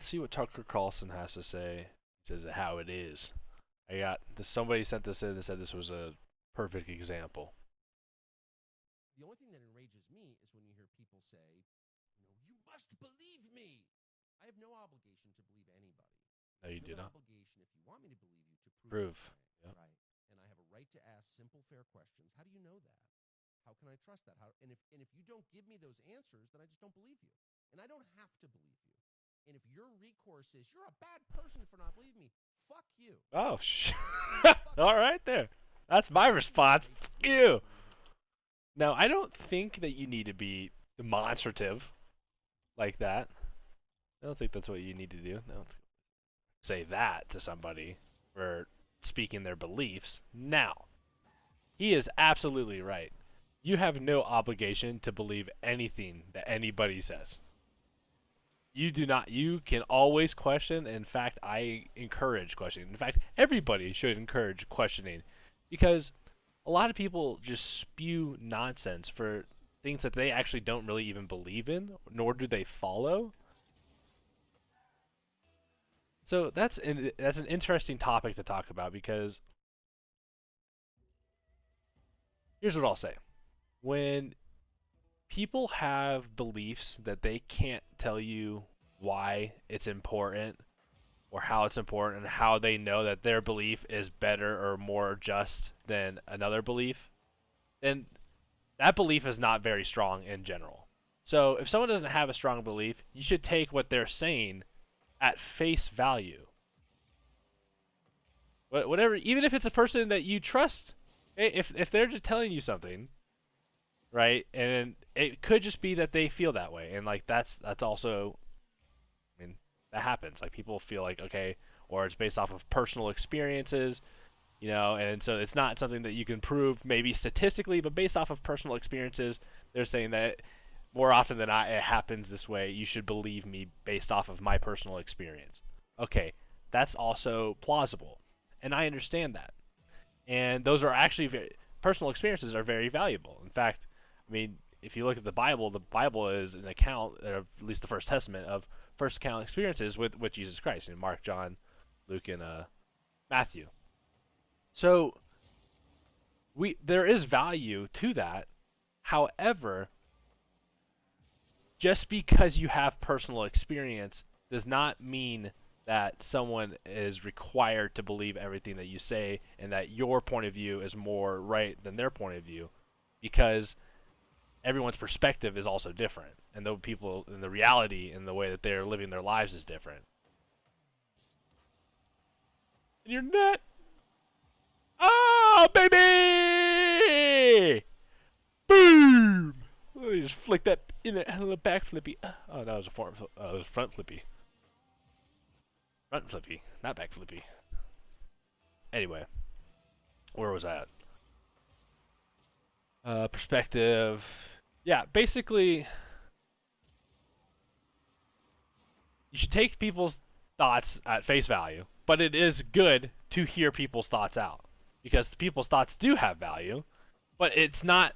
Let's see what Tucker Carlson has to say. He says how it is. I got this. Somebody sent this in and said this was a perfect example. The only thing that enrages me is when you hear people say, you must believe me. I have no obligation to believe anybody. No, you do have an not. obligation, if you want me to believe you, to Prove. Yep. Right. And I have a right to ask simple, fair questions. How do you know that? How can I trust that? And if you don't give me those answers, then I just don't believe you. And I don't have to believe you. And if your recourse is you're a bad person for not believing me, fuck you. Oh, all right there. That's my response. Fuck you. No, I don't think that you need to be demonstrative like that. I don't think that's what you need to do. No, say that to somebody for speaking their beliefs. Now, he is absolutely right. You have no obligation to believe anything that anybody says. You do not. You can always question. In fact, I encourage questioning. In fact, everybody should encourage questioning, because a lot of people just spew nonsense for things that they actually don't really even believe in, nor do they follow. So that's an interesting topic to talk about, because here's what I'll say. When people have beliefs that they can't tell you why it's important or how it's important and how they know that their belief is better or more just than another belief, then that belief is not very strong in general. So if someone doesn't have a strong belief, you should take what they're saying at face value. Whatever, even if it's a person that you trust, if they're just telling you something, right? And it could just be that they feel that way, and like that's also, I mean, that happens. Like people feel like okay, or it's based off of personal experiences, and so it's not something that you can prove maybe statistically, but based off of personal experiences, they're saying that more often than not it happens this way. You should believe me based off of my personal experience. Okay, that's also plausible, and I understand that. And those are actually personal experiences are very valuable. In fact, I mean, if you look at the Bible is an account, or at least the First Testament, of first account experiences with Jesus Christ in Mark, John, Luke, and Matthew. So there is value to that. However, just because you have personal experience does not mean that someone is required to believe everything that you say, and that your point of view is more right than their point of view, because everyone's perspective is also different, and the people and the reality and the way that they're living their lives is different. And you're not. Oh, baby! Boom! Let me just flick that in the back flippy. Oh, that was a front flippy. Front flippy, not back flippy. Anyway, where was I at? Perspective. Yeah, basically, you should take people's thoughts at face value, but it is good to hear people's thoughts out, because people's thoughts do have value, but it's not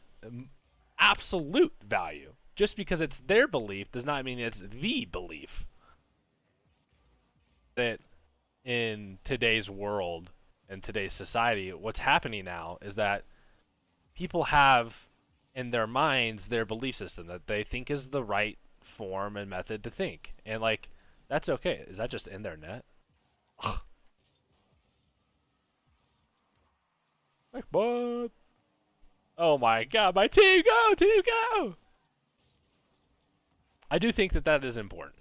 absolute value. Just because it's their belief does not mean it's the belief. That in today's world and today's society, what's happening now is that people have in their minds their belief system that they think is the right form and method to think, and like that's okay. Is that just in their net? Like what? Oh my god, my team go! I do think that is important.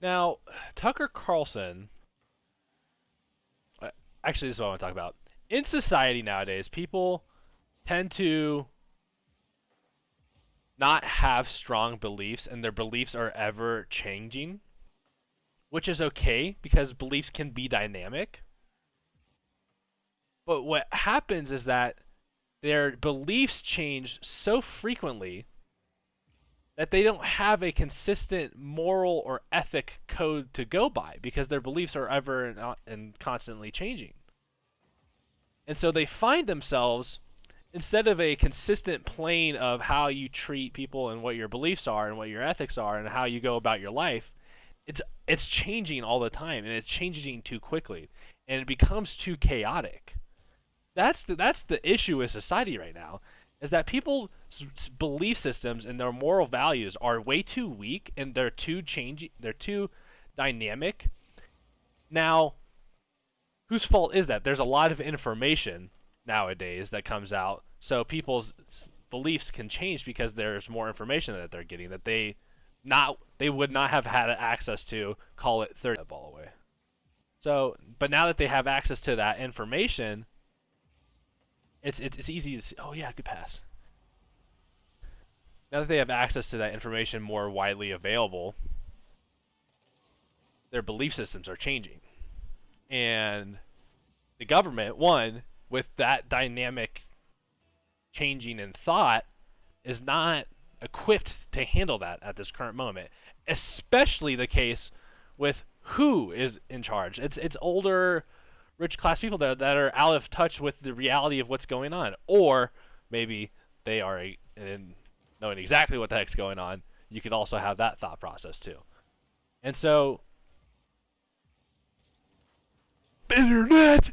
Now, Tucker Carlson, actually this is what I want to talk about. In society nowadays, people tend to not have strong beliefs, and their beliefs are ever changing, which is okay because beliefs can be dynamic. But what happens is that their beliefs change so frequently that they don't have a consistent moral or ethic code to go by, because their beliefs are ever and constantly changing. And so they find themselves instead of a consistent plane of how you treat people and what your beliefs are and what your ethics are and how you go about your life, it's changing all the time, and it's changing too quickly, and it becomes too chaotic. That's the issue with society right now, is that people's belief systems and their moral values are way too weak, and they're too dynamic. Now, whose fault is that? There's a lot of information nowadays that comes out, so people's beliefs can change because there's more information that they're getting that they would not have had access to, call it 30 ball away. So, but now that they have access to that information, it's easy to see. Oh yeah, good pass. Now that they have access to that information more widely available, their belief systems are changing. And the government, one, with that dynamic changing in thought, is not equipped to handle that at this current moment. Especially the case with who is in charge. It's older, rich class people that are out of touch with the reality of what's going on. Or maybe they are knowing exactly what the heck's going on. You could also have that thought process too. And so, internet!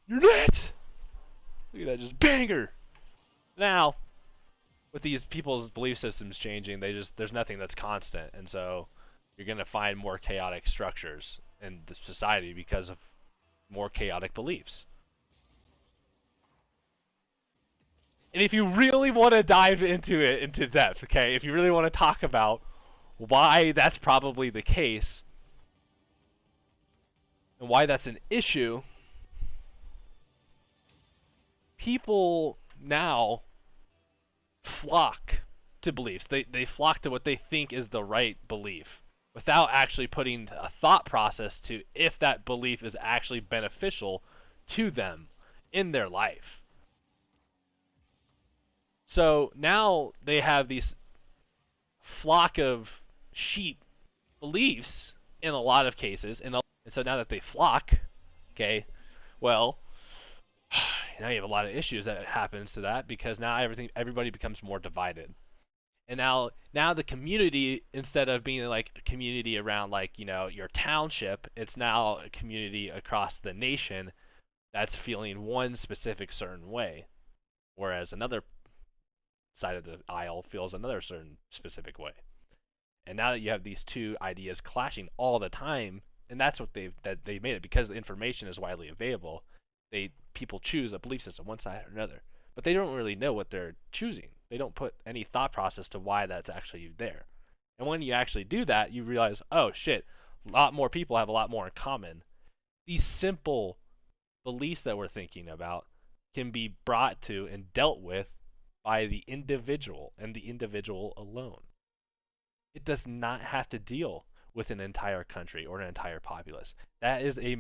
Look at that, just banger! Now, with these people's belief systems changing, there's nothing that's constant, and so you're going to find more chaotic structures in the society because of more chaotic beliefs. And if you really want to dive into depth, okay, if you really want to talk about why that's probably the case and why that's an issue, people now flock to beliefs. They flock to what they think is the right belief without actually putting a thought process to if that belief is actually beneficial to them in their life. So now they have these flock of sheep beliefs in a lot of cases, and so now that they flock, okay, well, now you have a lot of issues that happens to that, because now everybody becomes more divided. And now the community, instead of being like a community around, like, you know, your township, it's now a community across the nation that's feeling one specific certain way, whereas another side of the aisle feels another certain specific way. And now that you have these two ideas clashing all the time, and that's what they made it, because the information is widely available, people choose a belief system, one side or another, but they don't really know what they're choosing. They don't put any thought process to why that's actually there. And when you actually do that, you realize, oh shit, a lot more people have a lot more in common. These simple beliefs that we're thinking about can be brought to and dealt with by the individual, and the individual alone. It does not have to deal with an entire country or an entire populace. That is a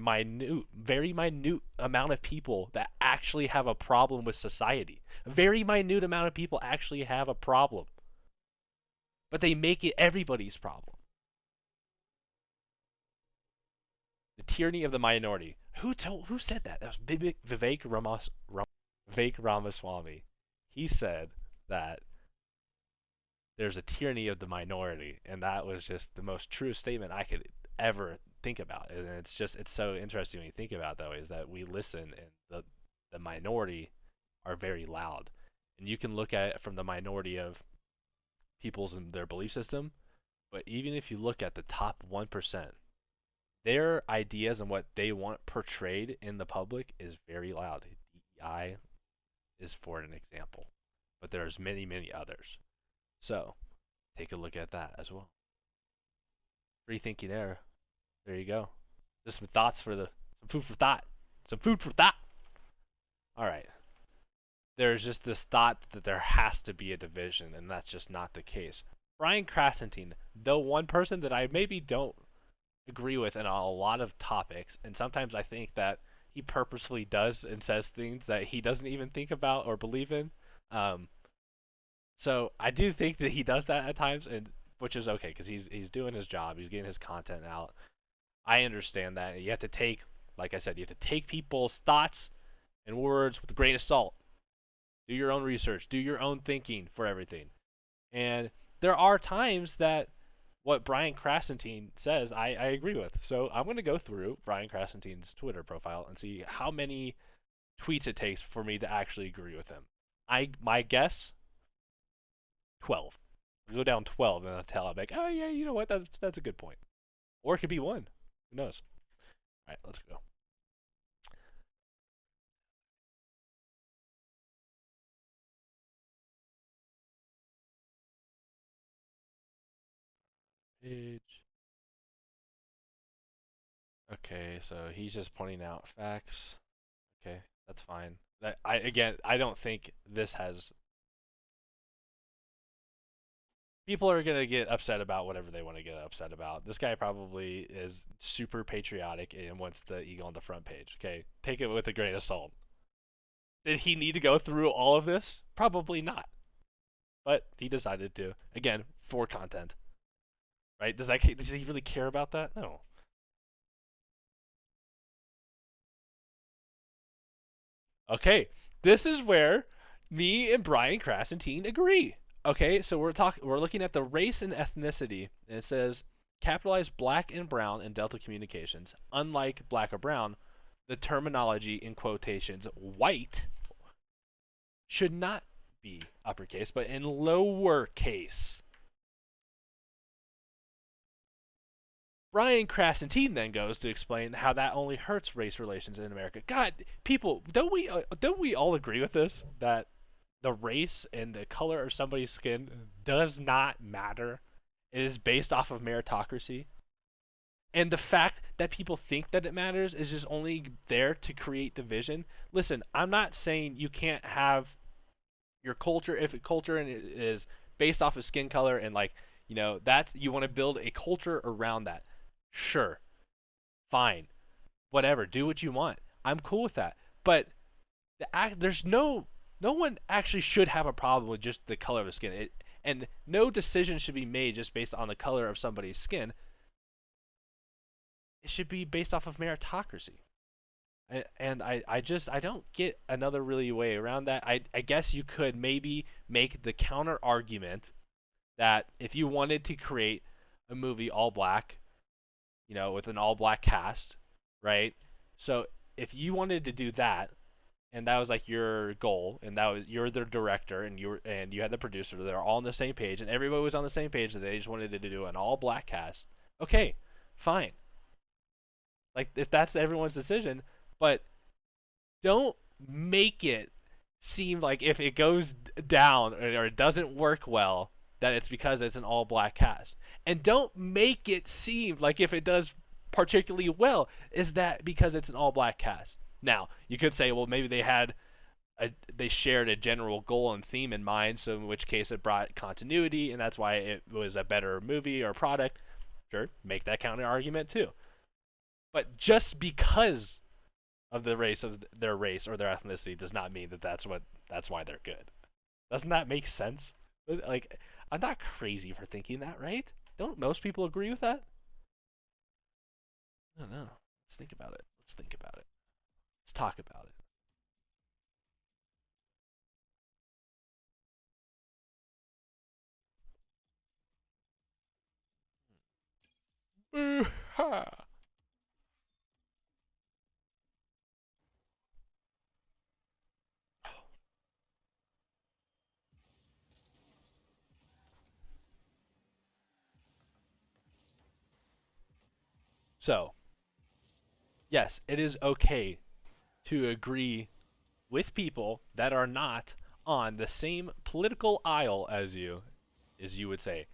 very minute amount of people that actually have a problem with society. A very minute amount of people actually have a problem. But they make it everybody's problem. The tyranny of the minority. Who said that? That was Vivek Ramaswamy. He said that there's a tyranny of the minority, and that was just the most true statement I could ever think about. And it's so interesting when you think about it, though, is that we listen, and the minority are very loud. And you can look at it from the minority of people's and their belief system, but even if you look at the top 1%, their ideas and what they want portrayed in the public is very loud. DEI is for an example, but there's many, many others. So take a look at that as well. Free thinking there. There you go. Just some thoughts some food for thought. Some food for thought. All right. There's just this thought that there has to be a division, and that's just not the case. Brian Krassenstein, though one person that I maybe don't agree with in a lot of topics, and sometimes I think that he purposefully does and says things that he doesn't even think about or believe in. So I do think that he does that at times, and which is okay, because he's doing his job, he's getting his content out. I understand that. You have to take, like I said, you have to take people's thoughts and words with a grain of salt. Do your own research. Do your own thinking for everything. And there are times that what Brian Krassenstein says, I agree with. So I'm going to go through Brian Krassenstein's Twitter profile and see how many tweets it takes for me to actually agree with him. My guess, 12. I'll go down 12 and I'll tell him, like, oh yeah, you know what, that's a good point. Or it could be 1. Who knows? All right, let's go. Page. Okay, so he's just pointing out facts. Okay, that's fine. I don't think this has. People are gonna get upset about whatever they want to get upset about. This guy probably is super patriotic and wants the eagle on the front page. Okay, take it with a grain of salt. Did he need to go through all of this? Probably not. But he decided to. Again, for content. Right? Does he really care about that? No. Okay, this is where me and Brian Krassenstein agree. Okay, so we're looking at the race and ethnicity, and it says capitalize black and brown in Delta Communications. Unlike black or brown, the terminology in quotations white should not be uppercase, but in lowercase. Brian Krassenstein then goes to explain how that only hurts race relations in America. God, people, don't we all agree with this? That the race and the color of somebody's skin does not matter. It is based off of meritocracy. And the fact that people think that it matters is just only there to create division. Listen, I'm not saying you can't have your culture if a culture is based off of skin color and like, you know, that's you want to build a culture around that. Sure. Fine. Whatever. Do what you want. I'm cool with that. But there's no one actually should have a problem with just the color of the skin. And no decision should be made just based on the color of somebody's skin. It should be based off of meritocracy. And I don't get another really way around that. I guess you could maybe make the counter argument that if you wanted to create a movie all black, you know, with an all black cast, right? So if you wanted to do that, and that was like your goal, and that was you're the director, and you had the producer, they're all on the same page, and everybody was on the same page that they just wanted to do an all black cast. Okay, fine. Like if that's everyone's decision, but don't make it seem like if it goes down or it doesn't work well, that it's because it's an all black cast. And don't make it seem like if it does particularly well, is that because it's an all black cast. Now, you could say, well, maybe they shared a general goal and theme in mind, so in which case it brought continuity, and that's why it was a better movie or product. Sure, make that counter argument too. But just because of the race of their race or their ethnicity does not mean that that's why they're good. Doesn't that make sense? Like, I'm not crazy for thinking that, right? Don't most people agree with that? I don't know. Let's think about it. Let's talk about it. So, yes, it is okay to agree with people that are not on the same political aisle as you would say.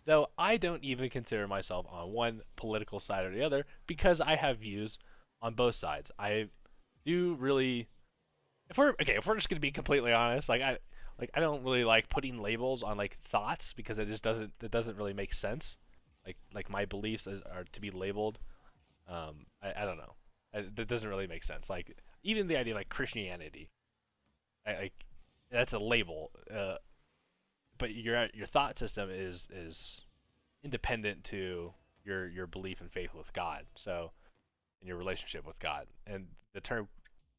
Though I don't even consider myself on one political side or the other because I have views on both sides. I do really if we're just going to be completely honest, I don't really like putting labels on like thoughts because it doesn't really make sense. Like my beliefs are to be labeled. I don't know. That doesn't really make sense. Like even the idea of like Christianity, like that's a label. But your thought system is independent to your belief and faith with God. So, in your relationship with God, and the term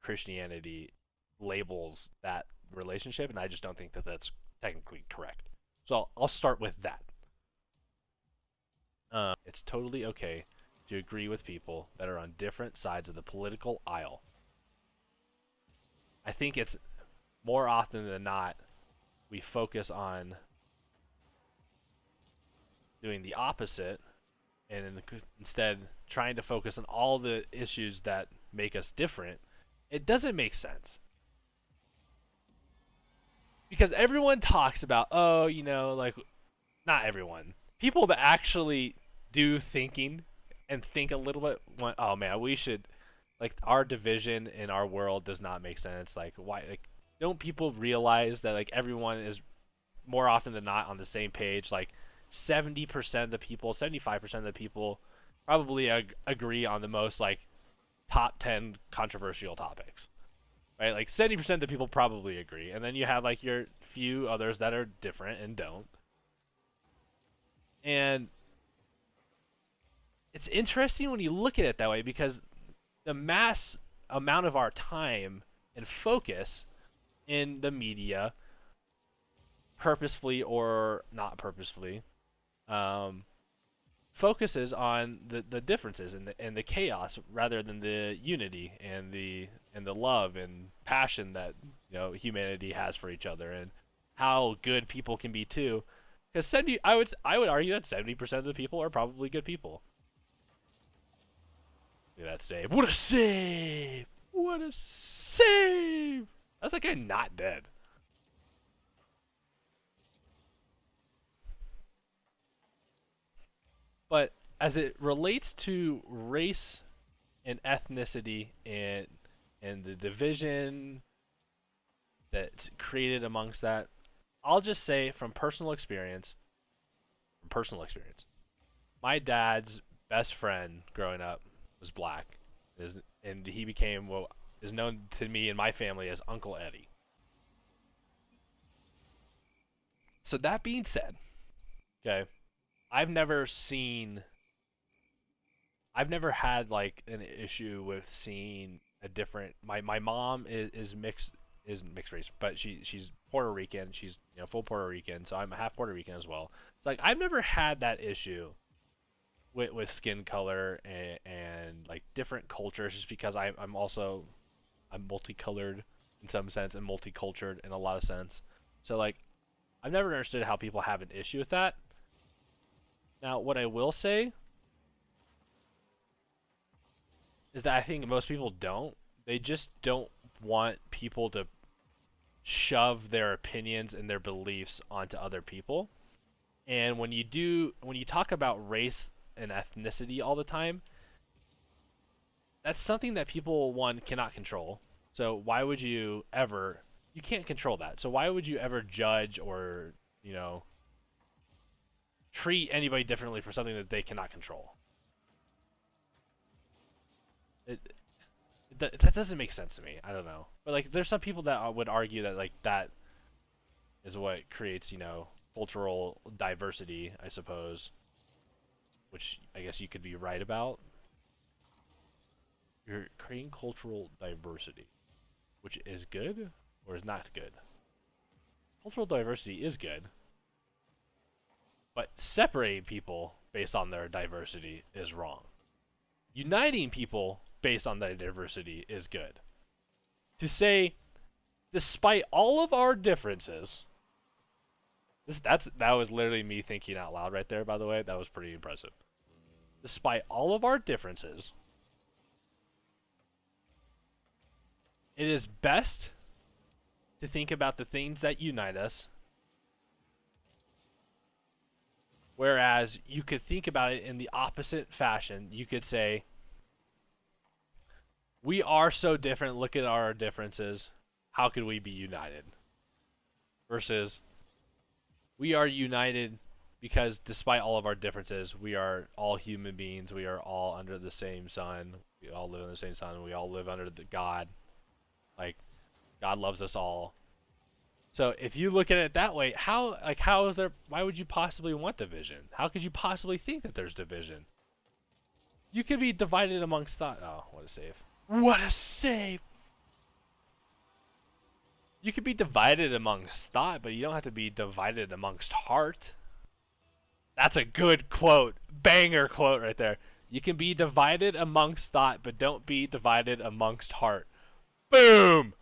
Christianity labels that relationship, and I just don't think that that's technically correct. So I'll start with that. It's totally okay to agree with people that are on different sides of the political aisle. I think it's more often than not we focus on doing the opposite and instead trying to focus on all the issues that make us different. It doesn't make sense. Because everyone talks about, oh, you know, like, not everyone. People that actually do thinking and think a little bit, want, oh man, we should, like, our division in our world does not make sense. Like, why, like, don't people realize that, like, everyone is more often than not on the same page? Like, 70% of the people, 75% of the people probably agree on the most, like, top 10 controversial topics. Right? Like 70% of the people probably agree. And then you have like your few others that are different and don't. And it's interesting when you look at it that way because the mass amount of our time and focus in the media, purposefully or not purposefully, focuses on the differences and the chaos rather than the unity and the love and passion that, you know, humanity has for each other and how good people can be too. Because I would argue that 70% of the people are probably good people. Look at that save! What a save! What a save! That's that guy not dead. But as it relates to race and ethnicity and the division that's created amongst that, I'll just say from personal experience, my dad's best friend growing up was black, and he became what is known to me and my family as Uncle Eddie. So that being said, okay, I've never had like an issue with seeing a different. My mom is mixed race, but she's Puerto Rican. She's, you know, full Puerto Rican, so I'm half Puerto Rican as well. It's like I've never had that issue with skin color and like different cultures, just because I'm multicolored in some sense and multicultured in a lot of sense. So like I've never understood how people have an issue with that. Now, what I will say is that I think most people don't. They just don't want people to shove their opinions and their beliefs onto other people. And when you talk about race and ethnicity all the time, that's something that people, one, cannot control. So why would you ever? You can't control that. So why would you ever judge or, you know, treat anybody differently for something that they cannot control? That doesn't make sense to me. I don't know. But like there's some people that would argue that like that is what creates, you know, cultural diversity, I suppose, which I guess you could be right about. You're creating cultural diversity, which is good or is not good. Cultural diversity is good, but separating people based on their diversity is wrong. Uniting people based on their diversity is good. To say, despite all of our differences, that was literally me thinking out loud right there, by the way. That was pretty impressive. Despite all of our differences, it is best to think about the things that unite us. Whereas you could think about it in the opposite fashion. You could say, we are so different, look at our differences. How could we be united? Versus, we are united because despite all of our differences, we are all human beings. We are all under the same sun. We all live in the same sun. We all live under the God. Like, God loves us all. So if you look at it that way, how is there? Why would you possibly want division? How could you possibly think that there's division? You could be divided amongst thought. Oh, what a save! What a save! You could be divided amongst thought, but you don't have to be divided amongst heart. That's a good quote. Banger quote right there. You can be divided amongst thought, but don't be divided amongst heart. Boom!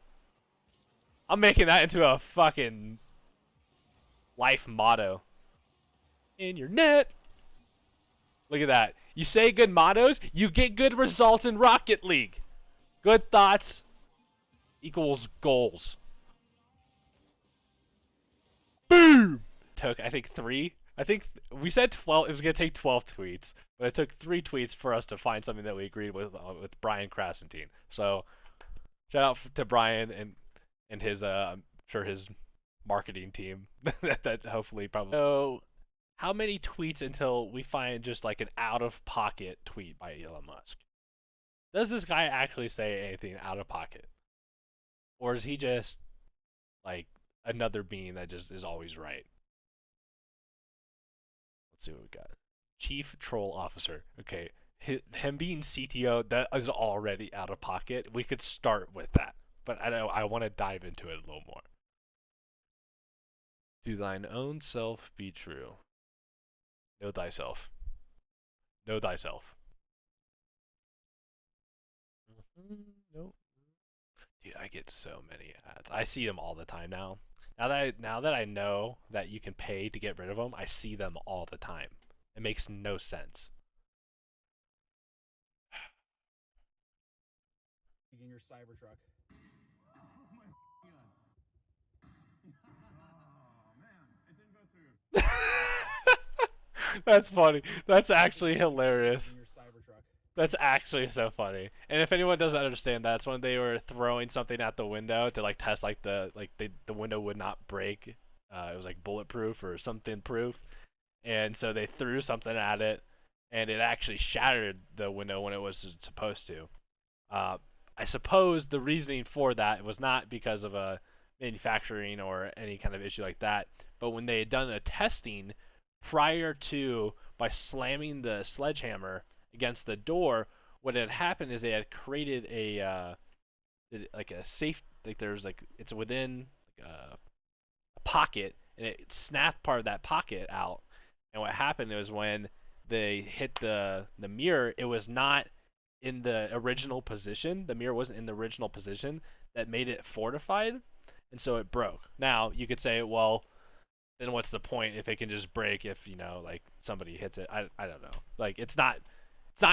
I'm making that into a fucking life motto. In your net. Look at that. You say good mottos, you get good results in Rocket League. Good thoughts equals goals. Boom! Took, I think, 3. I think we said 12. It was going to take 12 tweets. But it took 3 tweets for us to find something that we agreed with Brian Krassenstein. So, shout out to Brian and his, I'm sure his marketing team that hopefully probably. So, how many tweets until we find just like an out-of-pocket tweet by Elon Musk? Does this guy actually say anything out of pocket? Or is he just like another being that just is always right? Let's see what we got. Chief Troll Officer. Okay, him being CTO, that is already out of pocket. We could start with that, but I want to dive into it a little more. Do thine own self be true. Know thyself. Know thyself. Nope. Dude, I get so many ads. I see them all the time now. Now that I know that you can pay to get rid of them, I see them all the time. It makes no sense. In your Cybertruck. Oh my god. Oh man, it didn't go through. That's funny. That's actually hilarious. In your Cybertruck. That's actually so funny. And if anyone doesn't understand, that's when they were throwing something at the window to like test like the window would not break. It was like bulletproof or something proof. And so they threw something at it and it actually shattered the window when it was supposed to. I suppose the reasoning for that was not because of a manufacturing or any kind of issue like that, but when they had done a testing prior to, by slamming the sledgehammer against the door, what had happened is they had created a like a safe, like there's like, it's within like a pocket, and it snapped part of that pocket out. And what happened was when they hit the mirror, it was not in the original position. The mirror wasn't in the original position that made it fortified, and so it broke. Now you could say, well, then what's the point if it can just break if, you know, like somebody hits it? I don't know. Like it's not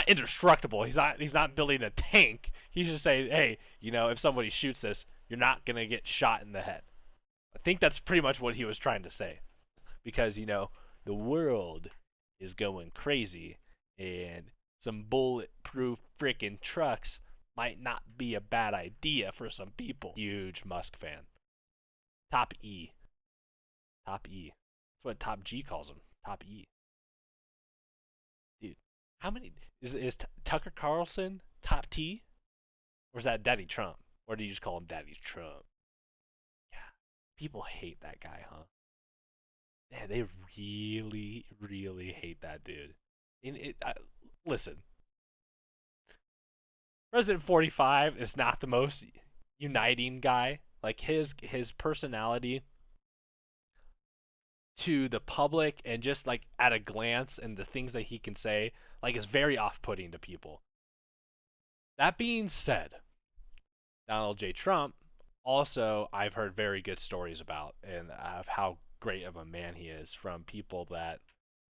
indestructible. He's not building a tank. He's just saying, hey, you know, if somebody shoots this, you're not gonna get shot in the head. I think that's pretty much what he was trying to say, because, you know, the world is going crazy and some bulletproof freaking trucks might not be a bad idea for some people. Huge Musk fan. Top E. Top E. That's what Top G calls him. Top E. Dude, how many is Tucker Carlson Top T? Or is that Daddy Trump? Or do you just call him Daddy Trump? Yeah. People hate that guy, huh? Yeah, they really, really hate that dude. And listen, President 45 is not the most uniting guy. Like his personality to the public and just like at a glance and the things that he can say, like, is very off-putting to people. That being said, Donald J. Trump also, I've heard very good stories about, and of how great of a man he is from people that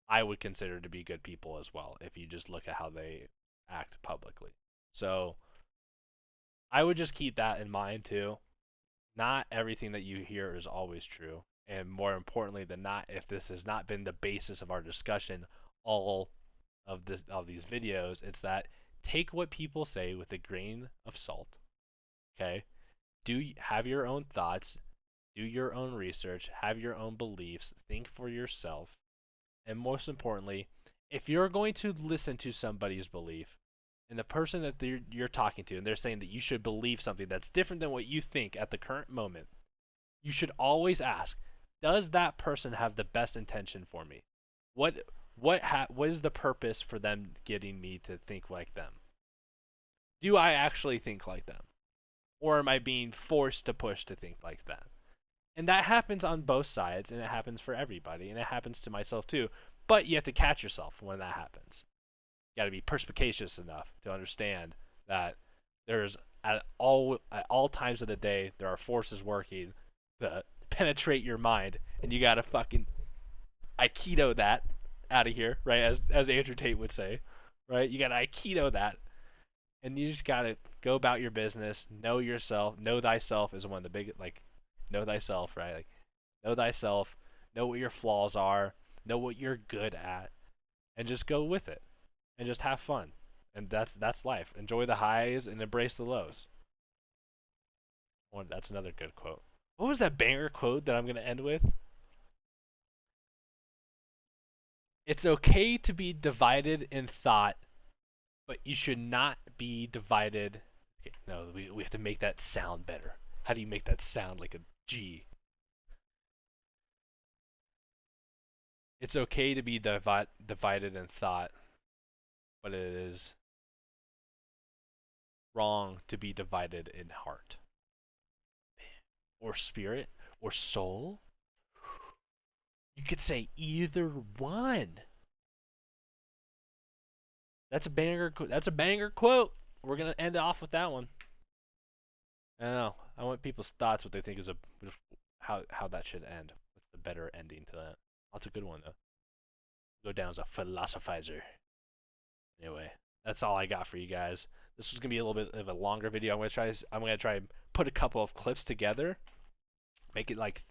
I would consider to be good people as well, if you just look at how they act publicly. So I would just keep that in mind too. Not everything that you hear is always true, and more importantly than not, if this has not been the basis of our discussion all of these videos, it's that take what people say with a grain of salt. Okay? Have your own thoughts, do your own research, have your own beliefs, think for yourself. And most importantly, if you're going to listen to somebody's belief, and the person that you're talking to, and they're saying that you should believe something that's different than what you think at the current moment, you should always ask, does that person have the best intention for me? What is the purpose for them getting me to think like them? Do I actually think like them? Or am I being forced to push to think like that? And that happens on both sides, and it happens for everybody, and it happens to myself too. But you have to catch yourself when that happens. You got to be perspicacious enough to understand that there's at all times of the day there are forces working to penetrate your mind, and you got to fucking aikido that out of here, right? As Andrew Tate would say, right? You got to aikido that, and you just got to go about your business. Know yourself. Know thyself is one of the big, like, know thyself, right? Like, know thyself. Know what your flaws are. Know what you're good at, and just go with it, and just have fun. And that's life. Enjoy the highs and embrace the lows. That's another good quote. What was that banger quote that I'm gonna end with? It's okay to be divided in thought, but you should not be divided. Okay, no, we have to make that sound better. How do you make that sound like a G? It's okay to be divided in thought, but it is wrong to be divided in heart, or spirit, or soul. You could say either one. That's a banger. That's a banger quote. We're gonna end off with that one. I don't know. I want people's thoughts, what they think is how that should end. What's the better ending to that? That's a good one though. Go down as a philosophizer. Anyway, that's all I got for you guys. This was gonna be a little bit of a longer video. I'm gonna try and put a couple of clips together. Make it like,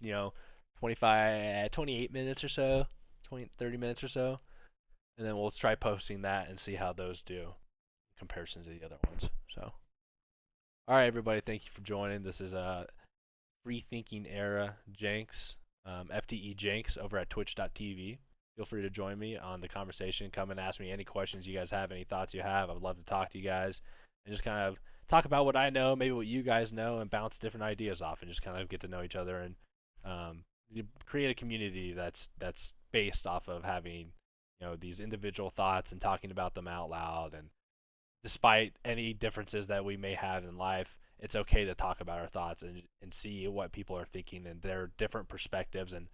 28 minutes or so, 30 minutes or so, and then we'll try posting that and see how those do in comparison to the other ones. So, all right, everybody, thank you for joining. This is Free Thinking Era Jenks, FTE Jenks over at twitch.tv. Feel free to join me on the conversation. Come and ask me any questions you guys have, any thoughts you have. I would love to talk to you guys and just kind of talk about what I know, maybe what you guys know, and bounce different ideas off and just kind of get to know each other and create a community that's based off of having, these individual thoughts and talking about them out loud. And despite any differences that we may have in life, it's okay to talk about our thoughts and see what people are thinking and their different perspectives, and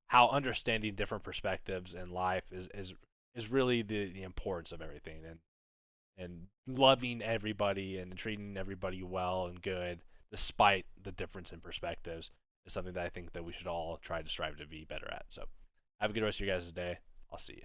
how understanding different perspectives in life is really the importance of everything, and loving everybody and treating everybody well and good despite the difference in perspectives is something that I think that we should all try to strive to be better at. So have a good rest of your guys' day. I'll see you.